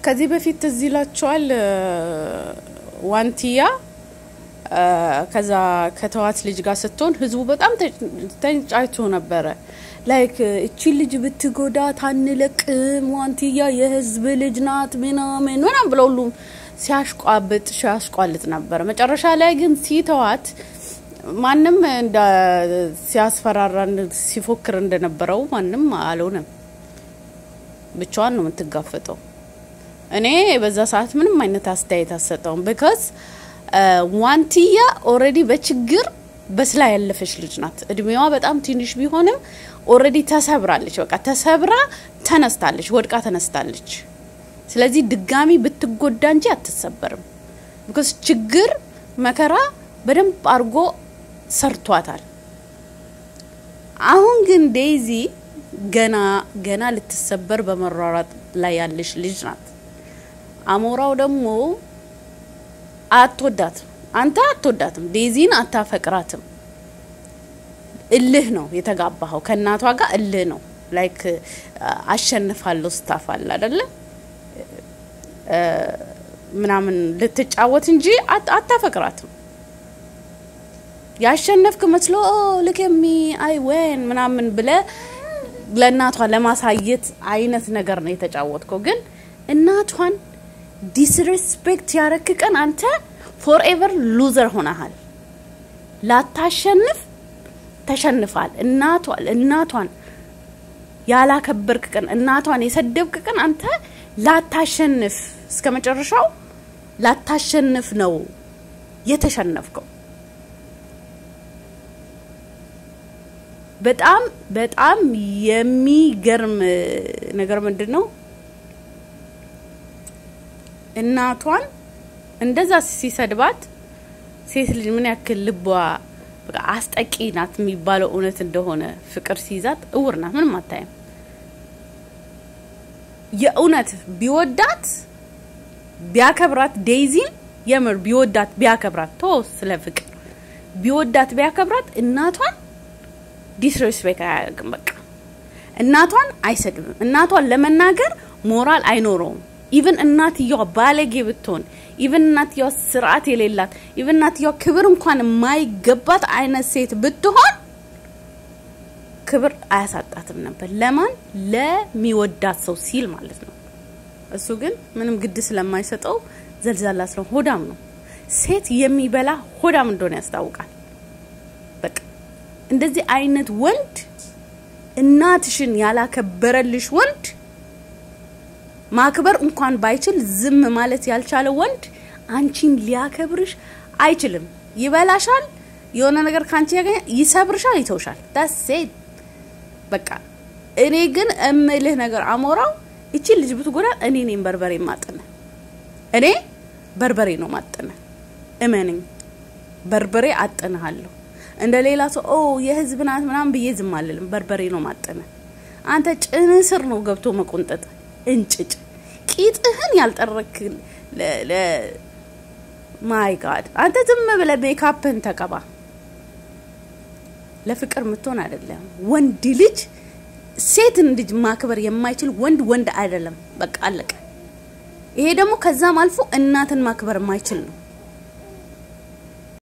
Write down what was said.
ከዚህ በፊት እዚህ ላችኋል ዋንቲያ ከዛ ከተዋት ልጅ ጋር ስትሆን ህዝቡ በጣም ተንጫይቶ ነበር ላይክ እቺ ልጅ ብትጎዳ ታንለቅም ዋንቲያ የህዝብ ልጅ ናት ምናምን ብለው ሲያሽቋልጥ ነበር መጨረሻ ላይ ግን ሲተዋት ማንንም እንደ ሲያስፈራራን ሲፎክር እንደነበረው ማንንም አልሆነም ብቻዋን ነው የምትጋፈጠው እኔ በዛ ሰዓት ምንም አይነት አስተያየት አሰጣውም because ዋንቲያ already በችግር በስላ ያለፈች ልጅ ናት እድሜዋ በጣም ትንሽ ቢሆንም already ተሰብራለች በቃ ተሰብራ ተነስታለች ወድቃ ተነስታለች ስለዚህ ድጋሚ ብትጎዳ እንጂ አትሰበርም because ችግር መከራ በደንብ አርጎ ሰርቷታል አሁን ግን ዴዚ ገና ልትሰበር በመራራት ላይ ያለች ልጅ ናት አሞራው ደግሞ አንተ አትወዳትም ዴዚን አታፈቅራትም እልህ ነው የተጋባው ከናቷ ጋር እልህ ነው ላይክ አሸንፋለሁ ስታፋል አይደለ ምናምን ልትጫወት እንጂ አታፈቅራትም ያሸነፍክ መስሎ look at me I win ምናምን ብለ ለናቷ ለማሳየት አይነት ነገር ነው የተጫወትከው ግን እናቷን disrespect ያረክከን አንተ forever loser ሆነሃል ላታሸንፍ ተሸንፋል እናቷን ያላከበርክከን እናቷን የሰደብክከን አንተ ላታሸንፍ እስከመጨረሻው ላታሸንፍ ነው የተሸነፍከው በጣም የሚገርም ነገር ምንድነው እናቷን እንደዛ ሲሰድባት ሴት ልጅ ምን ያክል ልቧ በቃ አስጠቂ ናት የሚባለው እውነት እንደሆነ ፍቅር ሲይዛት እውርናት ምንም አታየም የእውነት ቢወዳት ቢያከብራት ዴዚን የምር ቢወዳት ቢያከብራት ስለ ፍቅር ቢወዳት ቢያከብራት እናቷን disrespect አያደርግም በቃ እናቷን አይሰድብም እናቷን ለመናገር ሞራል አይኖረውም even እናትየው ባለጌ ብትሆን even እናትየው ስርዓት የሌላት even እናትየው ክብር እንኳን ማይገባት አይነት ሴት ብትሆን ክብር አያሳጣትም ነበር ለማን ለሚወዳት ሰው ሲል ማለት ነው እሱ ግን ምንም ግድ ስለማይሰጠው ዘልዛላ ስለ ሆዳም ነው ሴት የሚበላ ሆዳም እንደሆነ ያስታውቃል በቃ እንደዚህ አይነት ወንድ እናትሽን ያላከበረልሽ ወንድ ማክበር እንኳን ባይችል ዝም ማለት ያልቻለ ወንድ አንቺን ሊያከብርሽ አይችልም ይበላሻል የሆነ ነገር ካንቺ ያገኝ ይሰብርሻል ይተውሻል that's it በቃ እኔ ግን እምልህ ነገር አሞራው እቺ ልጅ ብትጎዳ እኔ ነኝ በርበሬ ማጥነ እኔ በርበሬ ነው ማጥነ እመነኝ በርበሬ አጥነሃለሁ እንደሌላ ሰው የህዝብ ናት ምናምን በየዝም አልልም በርበሬ ነው ማጥነ አንተ ጭንስር ነው ገብቶ መቆንጠጥ እንጭጭ ቂጥህን ያልጠረክ ማይ ጋድ አንተ ዝም ብለ ሜካፕን ተቀባ ለፍቅር ምትሆን አይደለም ወንድ ልጅ ሴትን ልጅ ማክበር የማይችል ወንድ አይደለም በቃ አለቀ ይሄ ደግሞ ከዛም አልፎ እናትን ማክበር የማይችል ነው